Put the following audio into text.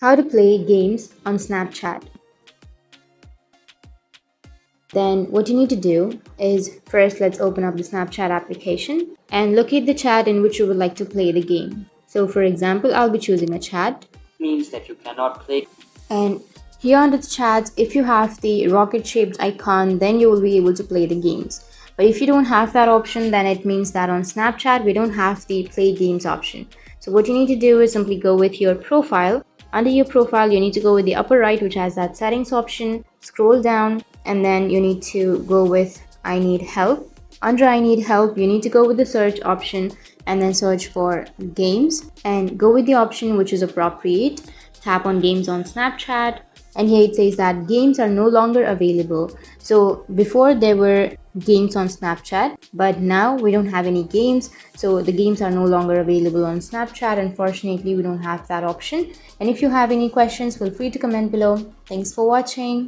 How to play games on Snapchat. Then what you need to do is first let's open up the Snapchat application and locate the chat in which you would like to play the game. So for example, I'll be choosing a chat. Means that you cannot play. And here under the chats, if you have the rocket shaped icon, then you will be able to play the games. But if you don't have that option, then it means that on Snapchat, we don't have the play games option. So what you need to do is simply go with your profile. Under your profile, you need to go with the upper right, which has that settings option. Scroll down, and then you need to go with I need help. Under I need help, you need to go with the search option and then search for games and go with the option which is appropriate. Tap on games on Snapchat, and here it says that games are no longer available. So before there were games on Snapchat, but now we don't have any games, so the games are no longer available on Snapchat. Unfortunately, we don't have that option. And if you have any questions, feel free to comment below. Thanks for watching.